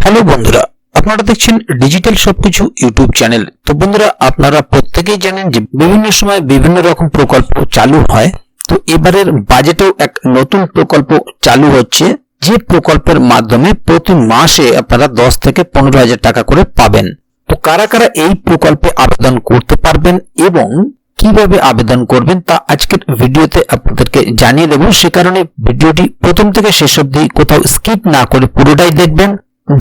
Hello বন্ধুরা, আপনারা দেখছেন ডিজিটাল সবকিছু ইউটিউব চ্যানেল। তো বন্ধুরা, আপনারা প্রত্যেকেই জানেন যে বিভিন্ন সময় বিভিন্ন রকম প্রকল্প চালু হয়। তো এবারের বাজেটেও এক নতুন প্রকল্প চালু হচ্ছে, যে প্রকল্পের মাধ্যমে প্রতি মাসে আপনারা 10 থেকে 15,000 টাকা করে পাবেন। তো কারা কারা এই প্রকল্পে আবেদন করতে পারবেন এবং কিভাবে আবেদন করবেন তা আজকের ভিডিওতে আপনাদেরকে জানিয়ে দেব। সে কারণে ভিডিওটি প্রথম থেকে শেষ অবধি কোথাও স্কিপ না করে পুরোটাই দেখবেন,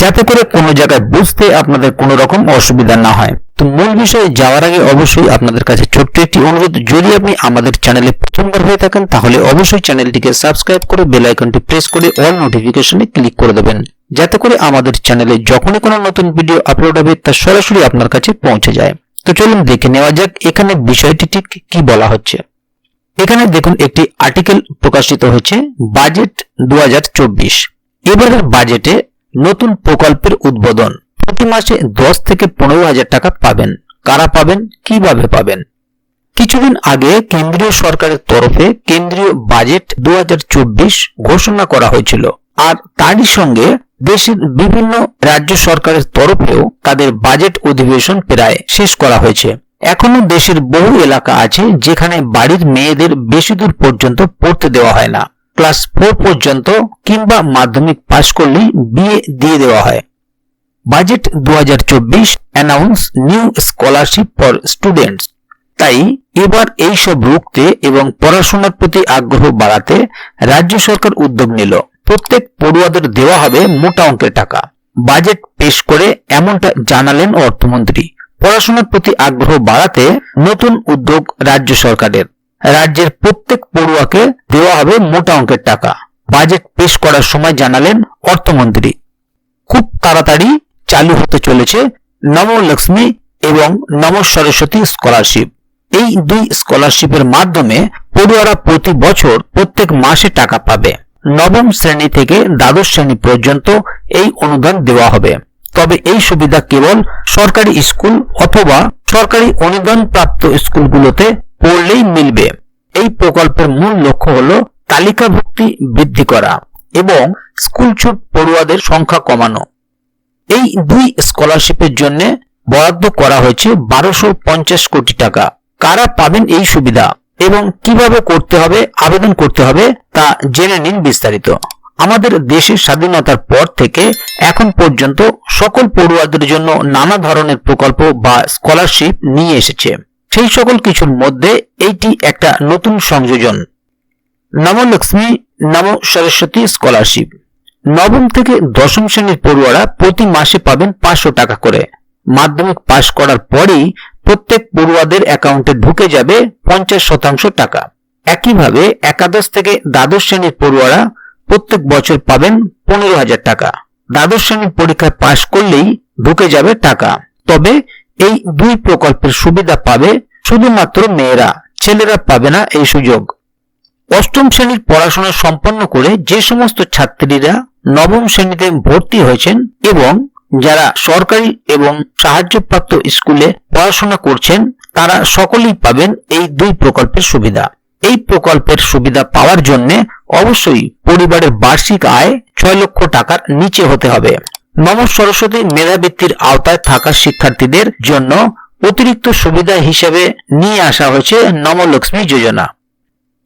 যাতে করে কোনো জায়গায় বুঝতে আপনাদের কোনো রকম অসুবিধা না হয়। তো মূল বিষয়ে যাওয়ার আগে অবশ্যই আপনাদের কাছে ছোট্ট একটি অনুরোধ, যদি আপনি আমাদের চ্যানেলে প্রথমবার হয়ে থাকেন তাহলে অবশ্যই চ্যানেলটিকে সাবস্ক্রাইব করে বেল আইকনটি প্রেস করে অল নোটিফিকেশনে ক্লিক করে দেবেন, যাতে করে আমাদের চ্যানেলে যখনই কোনো নতুন ভিডিও আপলোড হবে তা সরাসরি আপনার কাছে পৌঁছে যায়। তো চলুন দেখে নেওয়া যাক এখানে বিষয়টি ঠিক কি বলা হচ্ছে। এখানে দেখুন একটি আর্টিকেল প্রকাশিত হয়েছে, বাজেট 2024। এবারের বাজেটে নতুন প্রকল্পের উদ্বোধন। প্রতি মাসে 10 থেকে 15,000 টাকা পাবেন। কারা পাবেন, কিভাবে পাবেন? কিছুদিন আগে কেন্দ্রীয় সরকারের তরফে কেন্দ্রীয় বাজেট 2024 ঘোষণা করা হয়েছিল, আর তারই সঙ্গে দেশের বিভিন্ন রাজ্য সরকারের তরফেও তাদের বাজেট অধিবেশন প্রায় শেষ করা হয়েছে। এখনো দেশের বহু এলাকা আছে যেখানে বাড়ির মেয়েদের বেশি দূর পর্যন্ত পড়তে দেওয়া হয় না। ক্লাস 4 পর্যন্ত কিংবা মাধ্যমিক পাশ করলেই বিয়ে দিয়ে দেওয়া হয়। Budget 2024 announce new scholarship for students. তাই এবার এই সব রুখতে এবং পড়াশোনার প্রতি আগ্রহ বাড়াতে রাজ্য সরকার উদ্যোগ নিল। প্রত্যেক পড়ুয়াদের দেওয়া হবে মোটা অঙ্কের টাকা। বাজেট পেশ করে এমনটা জানালেন অর্থমন্ত্রী। পড়াশোনার প্রতি আগ্রহ বাড়াতে নতুন উদ্যোগ রাজ্য সরকারের। রাজ্যের প্রত্যেক পড়ুয়াকে দেওয়া হবে মোটা অঙ্কের টাকা। বাজেট পেশ করার সময় জানালেন অর্থমন্ত্রী। খুব তাড়াতাড়ি চালু হতে চলেছে নমলক্ষ্মী এবং নম সরস্বতী স্কলারশিপ। এই দুই স্কলারশিপের মাধ্যমে পড়ুয়ারা প্রতি বছর প্রত্যেক মাসে টাকা পাবে। নবম শ্রেণী থেকে দ্বাদশ শ্রেণী পর্যন্ত এই অনুদান দেওয়া হবে। তবে এই সুবিধা কেবল সরকারি স্কুল অথবা সরকারি অনুদান প্রাপ্ত স্কুলগুলোতে পড়লেই মিলবে। এই প্রকল্পের মূল লক্ষ্য হলো তালিকাভুক্তি বৃদ্ধি করা এবং স্কুলছুট পড়ুয়াদের সংখ্যা কমানো। এই দুই স্কলারশিপের জন্য বরাদ্দ করা হয়েছে 1250 কোটি টাকা। কারা পাবেন এই সুবিধা এবং কিভাবে করতে হবে, আবেদন করতে হবে তা জেনে নিন বিস্তারিত। আমাদের দেশের স্বাধীনতার পর থেকে এখন পর্যন্ত সকল পড়ুয়াদের জন্য নানা ধরনের প্রকল্প বা স্কলারশিপ নিয়ে এসেছে। সেই সকল কিছুর মধ্যে এইটি একটা নতুন সংযোজন, নমলক্ষ্মী নম সরস্বতী স্কলারশিপ। নবম থেকে দশম শ্রেণীর পড়ুয়ারা প্রতি মাসে পাবেন 500 টাকা করে। মাধ্যমিক পাশ করার পরেই প্রত্যেক পড়ুয়াদের অ্যাকাউন্টে ঢুকে যাবে 50% টাকা। একইভাবে একাদশ থেকে দ্বাদশ শ্রেণীর পড়ুয়ারা প্রত্যেক বছর পাবেন 15,000 টাকা। দ্বাদশ শ্রেণীর পরীক্ষায় পাশ করলেই ঢুকে যাবে টাকা। তবে এই দুই প্রকল্পের সুবিধা পাবে শুধুমাত্র মেয়েরা, ছেলেরা পাবে না এই সুযোগ। অষ্টম শ্রেণীর পড়াশোনা সম্পন্ন করে যে সমস্ত ছাত্রীরা নবম শ্রেণীতে ভর্তি হয়েছেন এবং যারা সরকারি এবং সাহায্যপ্রাপ্ত স্কুলে পড়াশোনা করছেন তারা সকলেই পাবেন এই দুই প্রকল্পের সুবিধা। এই প্রকল্পের সুবিধা পাওয়ার জন্য অবশ্যই পরিবারের বার্ষিক আয় 6 লক্ষ টাকার নিচে হতে হবে। নম সরস্বতী মেধাবৃত্তির আওতায় থাকা শিক্ষার্থীদের জন্য অতিরিক্ত সুবিধা হিসেবে নিয়ে আসা হয়েছে নমলক্ষ্মী যোজনা।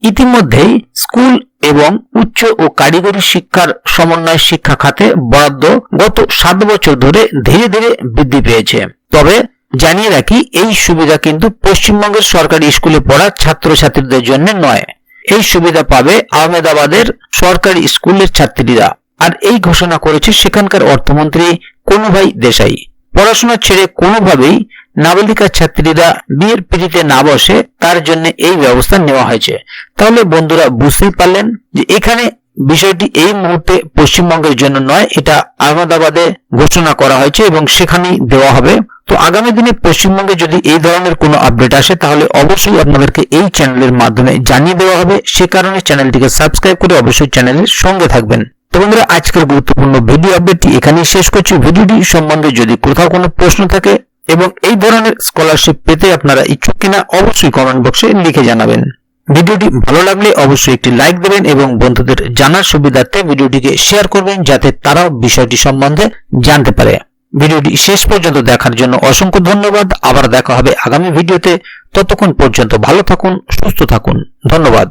ইতিমধ্যেই স্কুল এবং উচ্চ ও কারিগরি শিক্ষার সমন্বয় শিক্ষা খাতে বরাদ্দ গত 7 বছর ধরে ধীরে ধীরে বৃদ্ধি পেয়েছে। তবে জানিয়ে রাখি, এই সুবিধা কিন্তু পশ্চিমবঙ্গের সরকারি স্কুলে পড়া ছাত্রছাত্রীদের জন্য নয়। এই সুবিধা পাবে আহমেদাবাদের সরকারি স্কুলের ছাত্রীরা। আর এই ঘোষণা করেছে সেখানকার অর্থমন্ত্রী কনুভাই দেশাই। পড়াশোনা ছেড়ে কোনোভাবেই নাবালিকা ছাত্রীরা বিয়ের পিড়িতে না বসে তার জন্য এই ব্যবস্থা নেওয়া হয়েছে। তাহলে বন্ধুরা বুঝতেই পারলেন যে এখানে বিষয়টি এই মুহূর্তে পশ্চিমবঙ্গের জন্য নয়, এটা আহমেদাবাদে ঘোষণা করা হয়েছে এবং সেখানেই দেওয়া হবে। তো আগামী দিনে পশ্চিমবঙ্গে যদি এই ধরনের কোনো আপডেট আসে তাহলে অবশ্যই আপনাদেরকে এই চ্যানেলের মাধ্যমে জানিয়ে দেওয়া হবে। সে কারণে চ্যানেলটিকে সাবস্ক্রাইব করে অবশ্যই চ্যানেলের সঙ্গে থাকবেন। তো বন্ধুরা, আজকের গুরুত্বপূর্ণ ভিডিও আপডেটটি এখানেই শেষ করছি। ভিডিওটি সম্বন্ধে যদি কোথাও কোনো প্রশ্ন থাকে এবং এই ধরনের স্কলারশিপ পেতে আপনারা ইচ্ছুক কিনা অবশ্যই কমেন্ট বক্সে লিখে জানাবেন। ভিডিওটি ভালো লাগলে অবশ্যই একটি লাইক দেবেন এবং বন্ধুদের জানার সুবিধার্থে ভিডিওটিকে শেয়ার করবেন যাতে তারাও বিষয়টি সম্বন্ধে জানতে পারে। ভিডিওটি শেষ পর্যন্ত দেখার জন্য অসংখ্য ধন্যবাদ। আবার দেখা হবে আগামী ভিডিওতে। ততক্ষণ পর্যন্ত ভালো থাকুন, সুস্থ থাকুন। ধন্যবাদ।